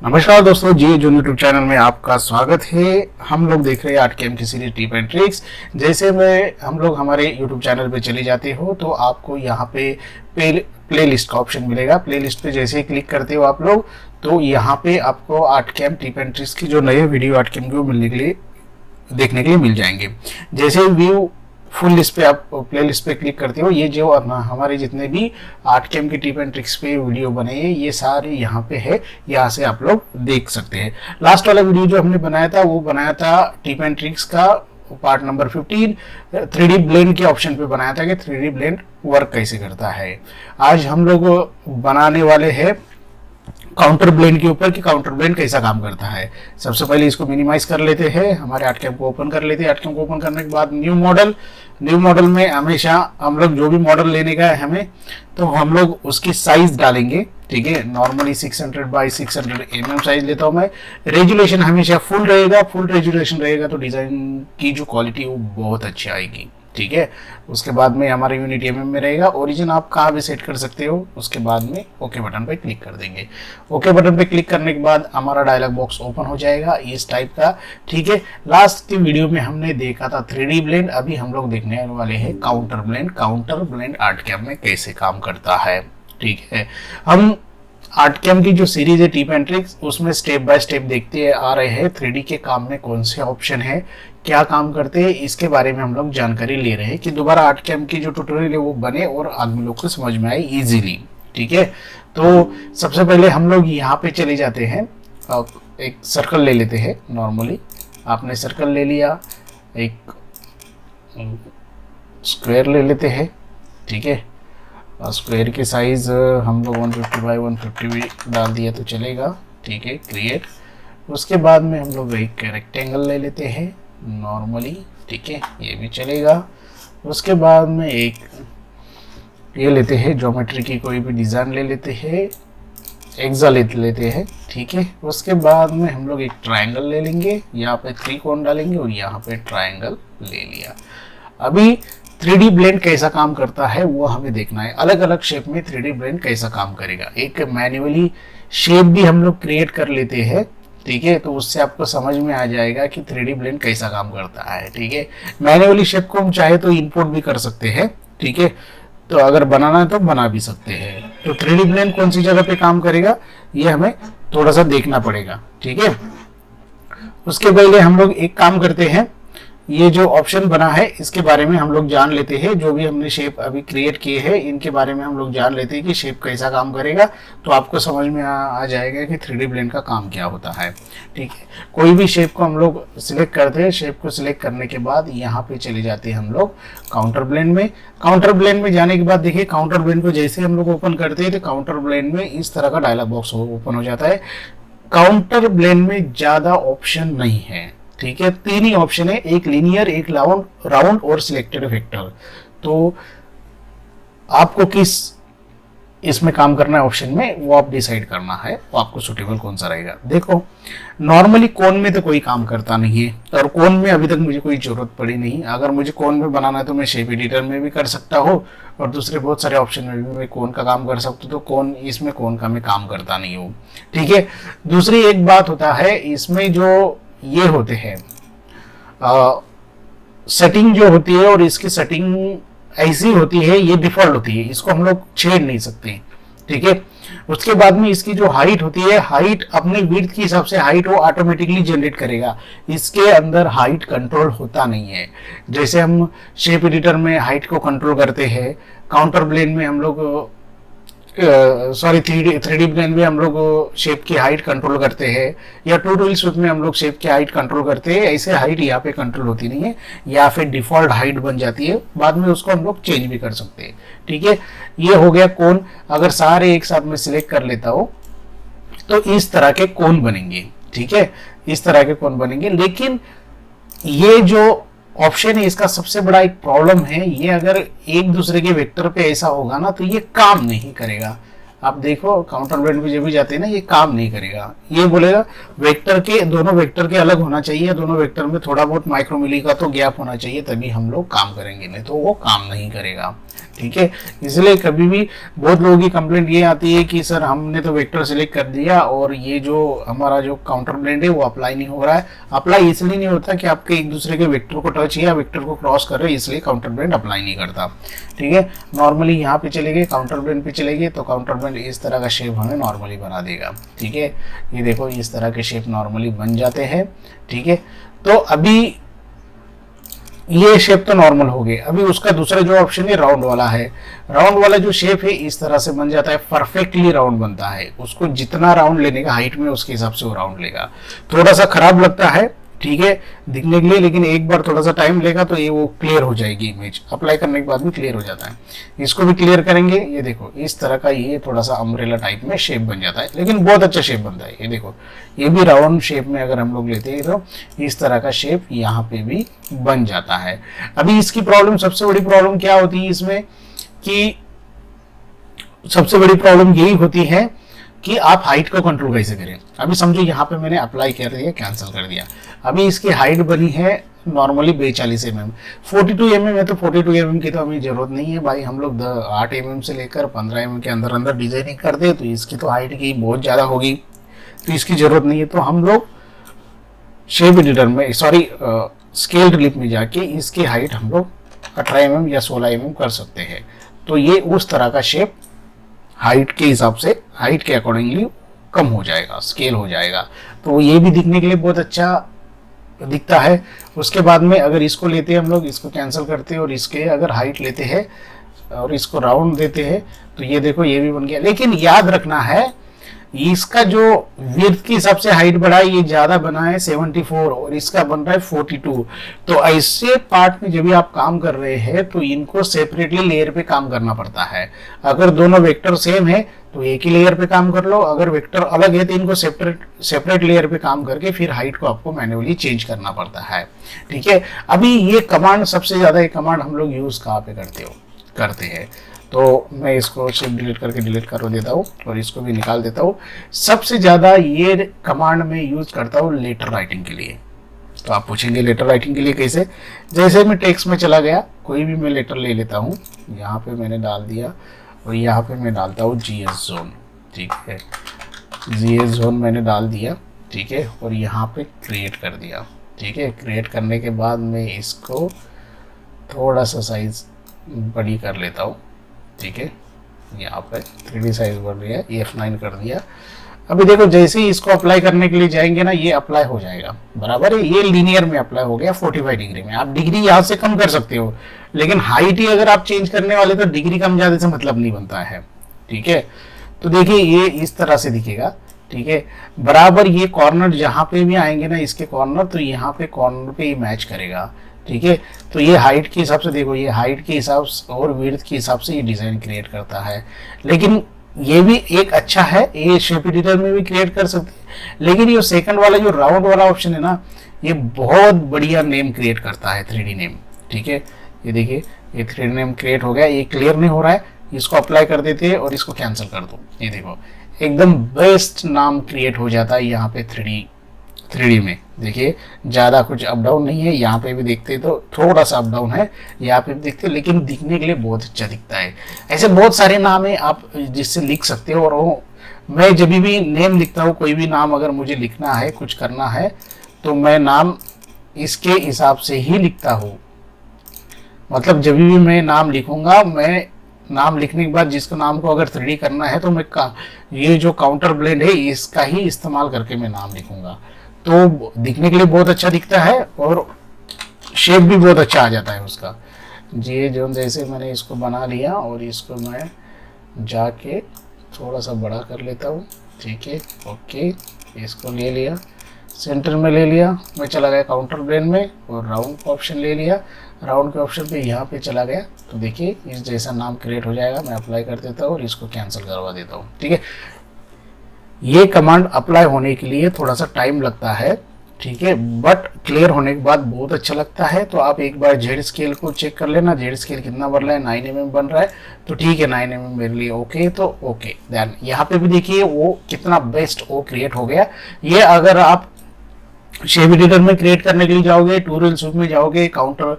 नमस्कार दोस्तों, जी जो यूट्यूब चैनल में आपका स्वागत है। हम लोग देख रहे हैं आर्टकैम की सीरीज टिप एंड ट्रिक्स। जैसे में हम लोग हमारे यूट्यूब चैनल पे चले जाते हो तो आपको यहाँ पे प्ले लिस्ट का ऑप्शन मिलेगा। प्ले लिस्ट पे जैसे ही क्लिक करते हो आप लोग तो यहाँ पे आपको आर्टकैम टिप एंड ट्रिक्स की जो नए वीडियो आर्टकैम के मिलने के लिए देखने के लिए मिल जाएंगे। जैसे व्यू फुल लिस्ट पे आप प्ले लिस्ट पे क्लिक करते हो, ये जो हमारे जितने भी आर्टकैम की टिप एंड ट्रिक्स पे वीडियो बने हैं ये सारे यहाँ पे है, यहाँ से आप लोग देख सकते हैं। लास्ट वाला वीडियो जो हमने बनाया था वो बनाया था टिप एंड ट्रिक्स का पार्ट नंबर 15 3D ब्लेंड के ऑप्शन पे बनाया था कि 3D ब्लेंड वर्क कैसे करता है। आज हम लोग बनाने वाले हैं काउंटर ब्लेंड के ऊपर कि काउंटर ब्लेंड कैसा काम करता है। सबसे पहले इसको मिनिमाइज कर लेते हैं, हमारे आर्टकैम को ओपन कर लेते हैं। आर्टकैम को ओपन करने के बाद न्यू मॉडल में हमेशा हम लोग जो भी मॉडल लेने का है हमें, तो हम लोग उसकी साइज डालेंगे। ठीक है, नॉर्मली 600 बाई 600 mm साइज लेता हूं मैं। रेजुलेशन हमेशा फुल रहेगा। फुल रेजुलेशन रहेगा तो डिजाइन की जो क्वालिटी वो बहुत अच्छी आएगी। ठीक है, उसके बाद में हमारा यूनिट mm में रहेगा। ओरिजिन आप कहाँ भी सेट कर सकते हो। उसके बाद में ओके बटन पे क्लिक कर देंगे। ओके बटन पे क्लिक करने के बाद हमारा डायलॉग बॉक्स ओपन हो जाएगा इस टाइप का। ठीक है, लास्ट की वीडियो में हमने देखा था 3D ब्लेंड, अभी हम लोग देखने वाले हैं काउंटर ब्लेंड। काउंटर ब्लेंड आर्टकैम में कैसे काम करता है। ठीक है, हम आर्टकैम की जो सीरीज है टिप एंड ट्रिक्स उसमें स्टेप बाय स्टेप देखते आ रहे हैं 3D के काम में कौन से ऑप्शन है, क्या काम करते हैं, इसके बारे में हम लोग जानकारी ले रहे हैं कि दोबारा आर्टकैम की जो ट्यूटोरियल है वो बने और आदमी लोग को समझ में आए इजीली। ठीक है, तो सबसे पहले हम लोग यहाँ पे चले जाते हैं। एक सर्कल ले लेते हैं। नॉर्मली आपने सर्कल ले लिया, एक स्क्वायर ले लेते हैं। ठीक है, स्क्वायर की साइज हम लोग 150 बाई 150 भी डाल दिया तो चलेगा। ठीक है, क्रिएट। उसके बाद में हम लोग एक रेक्टेंगल ले लेते हैं नॉर्मली। ठीक है, ये भी चलेगा। उसके बाद में एक ये लेते हैं, ज्योमेट्री की कोई भी डिज़ाइन ले लेते हैं, एक्सा लेते हैं। ठीक है, उसके बाद में हम लोग एक ट्रायंगल ले लेंगे, यहाँ पे त्रिकोण डालेंगे और यहाँ पे ट्रायंगल ले लिया। अभी 3D ब्लेंड कैसा काम करता है वो हमें देखना है। अलग अलग शेप में 3D ब्लेंड कैसा काम करेगा। एक मैन्युअली शेप भी हम लोग क्रिएट कर लेते हैं। ठीक है, तो उससे आपको समझ में आ जाएगा कि 3D ब्लेंड कैसा काम करता है। ठीक है, मैन्युअली शेप को हम चाहे तो इंपोर्ट भी कर सकते हैं। ठीक है, तो अगर बनाना है तो बना भी सकते हैं। तो 3D ब्लेंड कौन सी जगह पे काम करेगा ये हमें थोड़ा सा देखना पड़ेगा। ठीक है, उसके पहले हम लोग एक काम करते हैं, ये जो ऑप्शन बना है इसके बारे में हम लोग जान लेते हैं। जो भी हमने शेप अभी क्रिएट किए हैं इनके बारे में हम लोग जान लेते हैं कि शेप कैसा काम करेगा, तो आपको समझ में आ जाएगा कि 3D ब्लेंड का काम क्या होता है। ठीक है, कोई भी शेप को हम लोग सिलेक्ट करते हैं। शेप को सिलेक्ट करने के बाद यहाँ पे चले जाते हैं हम लोग काउंटर ब्लेंड में। काउंटर ब्लेंड में जाने के बाद देखिए, काउंटर ब्लेंड को जैसे हम लोग ओपन करते हैं तो काउंटर ब्लेंड में इस तरह का डायलॉग बॉक्स ओपन हो जाता है। काउंटर ब्लेंड में ज्यादा ऑप्शन नहीं है। ठीक है, 3 ही ऑप्शन है, एक लीनियर, एक राउंड और सिलेक्टेड वेक्टर। तो आपको किस इसमें काम करना है ऑप्शन में वो आप डिसाइड करना है, वो आपको सुटेबल कौन सा रहेगा। देखो, नॉर्मली कोन में तो कोई काम करता नहीं है और कोन में अभी तक मुझे कोई जरूरत पड़ी नहीं। अगर मुझे कोन में बनाना है तो मैं शेप एडिटर में भी कर सकता हूँ और दूसरे बहुत सारे ऑप्शन में भी मैं कोन का काम कर सकता हूँ। तो कोन, इसमें कोन का मैं काम करता नहीं हूँ। ठीक है, दूसरी एक बात होता है इसमें, जो ये होते हैं सेटिंग जो होती है और इसकी सेटिंग ऐसी होती है, ये डिफॉल्ट होती है, इसको हम लोग छेड़ नहीं सकते। ठीक है, उसके बाद में इसकी जो हाइट होती है, हाइट अपने विड्थ के हिसाब से हाइट वो ऑटोमेटिकली जनरेट करेगा। इसके अंदर हाइट कंट्रोल होता नहीं है। जैसे हम शेप एडिटर में हाइट को कंट्रोल करते हैं, काउंटर ब्लेंड में हम लोग 3D ब्लेंड में हम लोग शेप की हाइट कंट्रोल करते हैं, या टू टूल स्विफ्ट में हम लोग शेप की हाइट कंट्रोल करते हैं। ऐसे हाइट यहाँ पे कंट्रोल होती नहीं है, या फिर डिफॉल्ट हाइट बन जाती है। बाद में उसको हम लोग चेंज भी कर सकते हैं। ठीक है, ये हो गया कोन। अगर सारे एक साथ में सिलेक्ट कर लेता हो तो इस तरह के कोन बनेंगे। ठीक है, इस तरह के कोन बनेंगे। लेकिन ये जो ऑप्शन है इसका सबसे बड़ा एक प्रॉब्लम है, ये अगर एक दूसरे के वेक्टर पे ऐसा होगा ना तो ये काम नहीं करेगा। आप देखो काउंटर ब्लेंड पे जब भी जाते हैं ना ये काम नहीं करेगा। ये बोलेगा वेक्टर के, दोनों वेक्टर के अलग होना चाहिए, दोनों वेक्टर में थोड़ा बहुत माइक्रोमिली का तो गैप होना चाहिए, तभी हम लोग काम करेंगे, नहीं तो वो काम नहीं करेगा। ठीक है। इसलिए कभी भी बहुत लोगों की कंप्लेंट ये आती है कि सर हमने तो वेक्टर सिलेक्ट कर दिया और ये जो हमारा जो काउंटर ब्लेंड है वो अप्लाई नहीं हो रहा है। अप्लाई इसलिए नहीं होता कि आपके एक दूसरे के वेक्टर को टच या वेक्टर को क्रॉस कर रहे हैं, इसलिए काउंटर ब्लेंड अप्लाई नहीं करता। ठीक है, नॉर्मली यहाँ पे चले गए, काउंटर ब्लेंड पे चले गए तो काउंटर ब्लेंड इस तरह का शेप हमें नॉर्मली बना देगा। ठीक है, ये देखो इस तरह के शेप नॉर्मली बन जाते हैं। ठीक है, तो अभी ये शेप तो नॉर्मल हो गए। अभी उसका दूसरा जो ऑप्शन है राउंड वाला है। राउंड वाला जो शेप है इस तरह से बन जाता है, परफेक्टली राउंड बनता है। उसको जितना राउंड लेने का हाइट में उसके हिसाब से वो राउंड लेगा। थोड़ा सा खराब लगता है, ठीक है, दिखने के लिए, लेकिन एक बार थोड़ा सा टाइम लेगा तो ये वो क्लियर हो जाएगी। इमेज अप्लाई करने के बाद भी क्लियर हो जाता है। इसको भी क्लियर करेंगे, ये देखो इस तरह का ये थोड़ा सा अम्ब्रेला टाइप में शेप बन जाता है, लेकिन बहुत अच्छा शेप बनता है। ये देखो ये भी राउंड शेप में अगर हम लोग लेते हैं तो इस तरह का शेप यहाँ पे भी बन जाता है। अभी इसकी प्रॉब्लम, सबसे बड़ी प्रॉब्लम क्या होती है इसमें, कि सबसे बड़ी प्रॉब्लम यही होती है कि आप हाइट को कंट्रोल कैसे करें। अभी समझो यहाँ पे मैंने अप्लाई कर दिया, कैंसिल कर दिया। अभी इसकी हाइट बनी है नॉर्मली 42 mm, 42 mm है तो 42 mm की तो हमें जरूरत नहीं है भाई। हम लोग 8 mm से लेकर 15 mm के अंदर अंदर डिजाइनिंग करते हैं, तो इसकी तो हाइट की बहुत ज़्यादा होगी, तो इसकी जरूरत नहीं है। तो हम लोग शेप एडिटर में, सॉरी स्केल क्लिप में जाके इसकी हाइट हम लोग 18 mm या 16 mm कर सकते हैं। तो ये उस तरह का शेप हाइट के हिसाब से, हाइट के अकॉर्डिंगली कम हो जाएगा, स्केल हो जाएगा। तो ये भी दिखने के लिए बहुत अच्छा दिखता है। उसके बाद में अगर इसको लेते हैं हम लोग, इसको कैंसिल करते हैं और इसके अगर हाइट लेते हैं और इसको राउंड देते हैं तो ये देखो ये भी बन गया। लेकिन याद रखना है इसका जो विड्थ की सबसे हाइट बढ़ा है ये ज्यादा बना है 74 और इसका बन रहा है 42। तो ऐसे पार्ट में जब भी आप काम कर रहे हैं तो इनको सेपरेटली लेयर पे काम करना पड़ता है। अगर दोनों वेक्टर सेम है तो एक ही लेयर पे काम कर लो, अगर वेक्टर अलग है तो इनको सेपरेट लेयर पे काम करके फिर हाइट को आपको मैन्युअली चेंज करना पड़ता है। ठीक है, अभी ये कमांड, सबसे ज्यादा ये कमांड हम लोग यूज कहाँ पे करते हैं, तो मैं इसको सिर्फ डिलीट कर देता हूँ और इसको भी निकाल देता हूँ। सबसे ज़्यादा ये कमांड में यूज करता हूँ लेटर राइटिंग के लिए। तो आप पूछेंगे लेटर राइटिंग के लिए कैसे, जैसे मैं टेक्स्ट में चला गया, कोई भी मैं लेटर ले लेता हूँ, यहाँ पे मैंने डाल दिया और यहाँ पे मैं डालता हूँ GS जोन। ठीक है, GS जोन मैंने डाल दिया, ठीक है, और यहाँ पे क्रिएट कर दिया। ठीक है, क्रिएट करने के बाद मैं इसको थोड़ा सा साइज बड़ी कर लेता हूँ। ठीक है, यहाँ पे 3D साइज बढ़ रही है, F9 कर दिया। अभी देखो जैसे ही इसको अप्लाई करने के लिए जाएंगे ना, ये अप्लाई हो जाएगा, बराबर है। ये लीनियर में अप्लाई हो गया 45 डिग्री में। आप डिग्री यहाँ से कम कर सकते हो, लेकिन हाइट ही अगर आप चेंज करने वाले तो डिग्री कम ज्यादा से मतलब नहीं बनता है। ठीक है, तो देखिए ये इस तरह से दिखेगा। ठीक है, बराबर ये कॉर्नर जहाँ पे भी आएंगे ना, इसके कॉर्नर, तो यहाँ पे कॉर्नर पे ही मैच करेगा। ठीक है, तो ये हाइट के हिसाब से देखो, ये हाइट के हिसाब से और विड्थ के हिसाब से ये डिजाइन क्रिएट करता है। लेकिन ये भी एक अच्छा है, ये शेप एडिटर में भी क्रिएट कर सकते हैं। लेकिन ये सेकंड वाला जो राउंड वाला ऑप्शन है ना, ये बहुत बढ़िया नेम क्रिएट करता है, 3D नेम। ठीक है, ये देखिए ये 3D नेम क्रिएट हो गया। ये क्लियर नहीं हो रहा है, इसको अप्लाई कर देते हैं और इसको कैंसिल कर दो। ये देखो एकदम बेस्ट नाम क्रिएट हो जाता है यहाँ पे 3D में। देखिए ज़्यादा कुछ अप डाउन नहीं है, यहाँ पे भी देखते तो थोड़ा सा अप डाउन है, यहाँ पे भी देखते, लेकिन दिखने के लिए बहुत अच्छा दिखता है। ऐसे बहुत सारे नाम है आप जिससे लिख सकते हो। और मैं जब भी नेम लिखता हूँ, कोई भी नाम अगर मुझे लिखना है, कुछ करना है, तो मैं नाम इसके हिसाब से ही लिखता हूँ। मतलब जब भी मैं नाम लिखूंगा, मैं नाम लिखने के बाद जिसको नाम को अगर 3D करना है तो मैं ये जो काउंटर ब्लेंड है इसका ही इस्तेमाल करके मैं नाम लिखूंगा, तो दिखने के लिए बहुत अच्छा दिखता है और शेप भी बहुत अच्छा आ जाता है उसका। ये जो जैसे मैंने इसको बना लिया और इसको मैं जाके थोड़ा सा बड़ा कर लेता हूँ। ठीक है, ओके, इसको ले लिया, सेंटर में ले लिया, मैं चला गया काउंटर ब्लेंड में और राउंड का ऑप्शन ले लिया। राउंड के ऑप्शन पे यहाँ पे चला गया, तो देखिए इस जैसा नाम क्रिएट हो जाएगा। मैं अप्लाई कर देता हूँ और इसको कैंसिल करवा देता हूँ। ठीक है, ये कमांड अप्लाई होने के लिए थोड़ा सा टाइम लगता है। ठीक है, बट क्लियर होने के बाद बहुत अच्छा लगता है। तो आप एक बार जेड स्केल को चेक कर लेना, जेड स्केल कितना बन रहा है, 9 mm बन रहा है, तो ठीक है, 9 mm मेरे लिए ओके, तो ओके। देन यहाँ पे भी देखिए वो कितना बेस्ट वो क्रिएट हो गया। ये अगर आप शेप एडिटर में क्रिएट करने के लिए जाओगे, टूल सूट में जाओगे, काउंटर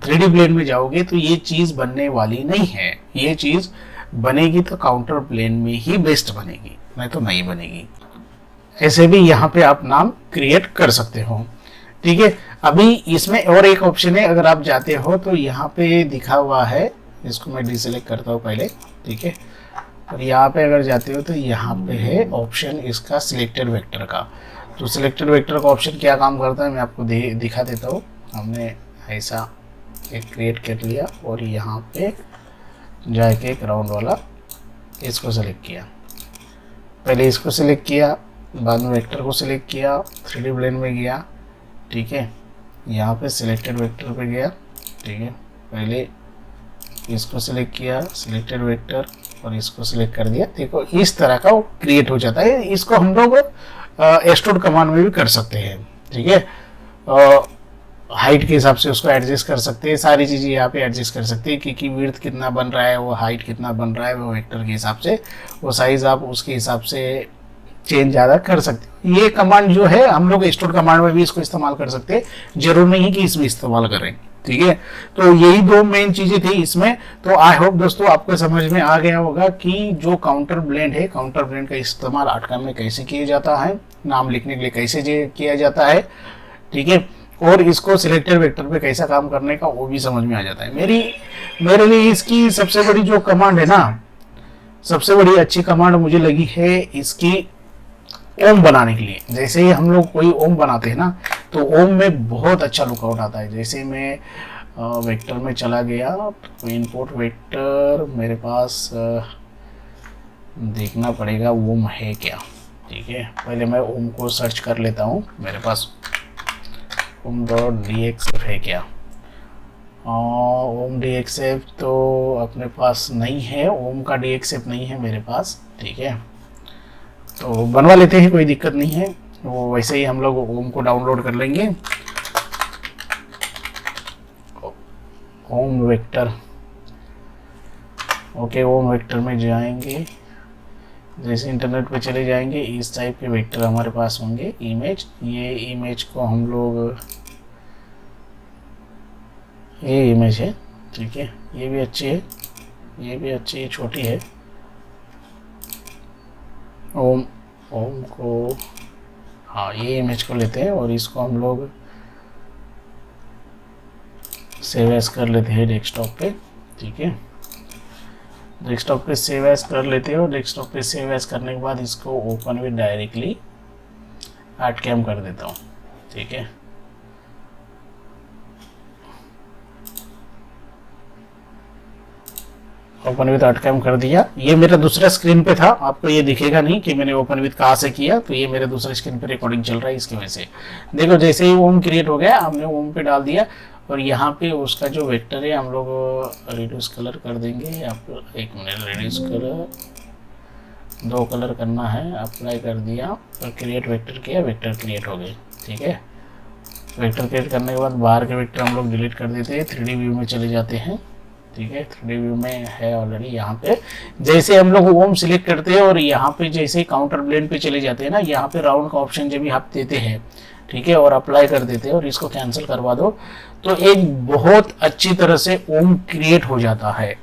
3D प्लेन में जाओगे, तो ये चीज बनने वाली नहीं है। ये चीज बनेगी तो काउंटर प्लेन में ही बेस्ट बनेगी, नहीं तो नहीं बनेगी। ऐसे भी यहाँ पे आप नाम क्रिएट कर सकते हो, ठीक है। अभी इसमें और एक ऑप्शन है, अगर आप जाते हो तो यहाँ पे दिखा हुआ है, इसको मैं डिसेलेक्ट करता हूँ पहले, ठीक है। और यहाँ पे अगर जाते हो तो यहाँ पे है ऑप्शन इसका सिलेक्टेड वेक्टर का। तो सिलेक्टेड वेक्टर का ऑप्शन क्या काम करता है मैं आपको दिखा देता हूँ। हमने ऐसा एक क्रिएट कर लिया और यहाँ पे जाके एक राउंड वाला इसको सेलेक्ट किया, पहले इसको सेलेक्ट किया, बाद में वेक्टर को सिलेक्ट किया, 3D प्लेन में गया, ठीक है। यहाँ पे सिलेक्टेड वेक्टर पे गया, ठीक है। पहले इसको सिलेक्ट किया, सिलेक्टेड वेक्टर, और इसको सिलेक्ट कर दिया। देखो इस तरह का वो क्रिएट हो जाता है। इसको हम लोग एक्सट्रूड कमांड में भी कर सकते हैं, ठीक है। हाइट के हिसाब से उसको एडजस्ट कर सकते हैं, सारी चीज़ें यहाँ पे एडजस्ट कर सकते हैं, क्योंकि विड्थ कितना बन रहा है, वो हाइट कितना बन रहा है, वो वेक्टर के हिसाब से, वो साइज आप उसके हिसाब से चेंज ज़्यादा कर सकते हो। ये कमांड जो है हम लोग एक्सट्रूड कमांड में भी इसको इस्तेमाल कर सकते हैं, जरूर नहीं है कि इसमें इस्तेमाल करें, ठीक है। तो यही दो मेन चीजें थी इसमें। तो आई होप दोस्तों आपको समझ में आ गया होगा कि जो काउंटर ब्लेंड है, काउंटर ब्लेंड का इस्तेमाल आर्टकम में कैसे किया जाता है, नाम लिखने के लिए कैसे किया जाता है, ठीक है। और इसको सिलेक्टेड वेक्टर पे कैसा काम करने का वो भी समझ में आ जाता है। मेरे लिए इसकी सबसे बड़ी जो कमांड है ना, सबसे बड़ी अच्छी कमांड मुझे लगी है इसकी ओम बनाने के लिए। जैसे ही हम लोग कोई ओम बनाते हैं ना, तो ओम में बहुत अच्छा लुकआउट आता है। जैसे मैं वेक्टर में चला गया, तो इनपुट वेक्टर मेरे पास देखना पड़ेगा ओम है क्या, ठीक है। पहले मैं ओम को सर्च कर लेता हूँ, मेरे पास om.dxf है क्या। ओम dxf तो अपने पास नहीं है, ओम का dxf नहीं है मेरे पास, ठीक है। तो बनवा लेते हैं, कोई दिक्कत नहीं है। वो वैसे ही हम लोग ओम को डाउनलोड कर लेंगे। ओम वेक्टर, ओके, ओम वेक्टर में जाएंगे, जैसे इंटरनेट पे चले जाएंगे, इस टाइप के वेक्टर हमारे पास होंगे। इमेज, ये इमेज को हम लोग, ये इमेज है, ठीक है, ये भी अच्छी है, ये भी अच्छी है, छोटी है। ओम को, हाँ, ये इमेज को लेते हैं और इसको हम लोग सेव एज कर लेते हैं डेस्कटॉप पे, ठीक है। डेस्कटॉप पे सेव एज कर लेते हो। डेस्कटॉप पे सेव एज करने के बाद इसको ओपन विद डायरेक्टली आर्टकैम कर देता हूँ, ठीक है। ओपन विद आर्टकैम कर दिया। ये मेरा दूसरा स्क्रीन पे था, आपको ये दिखेगा नहीं कि मैंने ओपन विद कहाँ से किया, तो ये मेरे दूसरे स्क्रीन पे रिकॉर्डिंग चल रहा है, इसकी वजह से। देखो जैसे ही ओम क्रिएट हो गया, हमने ओम पे डाल दिया, और यहाँ पे उसका जो वेक्टर है हम लोग रिड्यूस कलर कर देंगे। आप एक मिनट, रिड्यूस कलर 2 कलर करना है, अप्लाई कर दिया और क्रिएट वेक्टर किया, वेक्टर क्रिएट हो गए, ठीक है। वेक्टर क्रिएट करने के बाद बाहर के वेक्टर हम लोग डिलीट कर देते हैं, 3D व्यू में चले जाते हैं, ठीक है। 3D व्यू में है ऑलरेडी। यहाँ पे जैसे हम लोग ओम सिलेक्ट करते हैं और यहाँ पे जैसे काउंटर ब्लेंड पे चले जाते हैं ना, यहाँ पे राउंड का ऑप्शन जब भी आप देते हैं, ठीक है, और अप्लाई कर देते हैं और इसको कैंसिल करवा दो, तो एक बहुत अच्छी तरह से ओम क्रिएट हो जाता है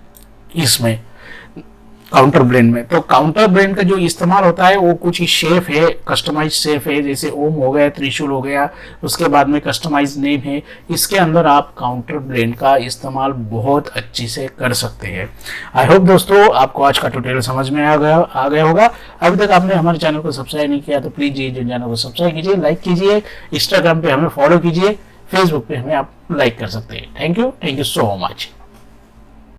इसमें काउंटर ब्लेंड में। तो काउंटर ब्लेंड का जो इस्तेमाल होता है वो कुछ ही शेप है, कस्टमाइज शेप है, जैसे ओम हो गया, त्रिशूल हो गया, उसके बाद में कस्टमाइज नेम है। इसके अंदर आप काउंटर ब्लेंड का इस्तेमाल बहुत अच्छी से कर सकते हैं। आई होप दोस्तों आपको आज का ट्यूटोरियल समझ में आ गया होगा। अभी तक आपने हमारे चैनल को सब्सक्राइब नहीं किया तो प्लीज ये चैनल को सब्सक्राइब कीजिए, लाइक कीजिए, इंस्टाग्राम पे हमें फॉलो कीजिए, फेसबुक पे हमें आप लाइक कर सकते हैं। Thank you so much.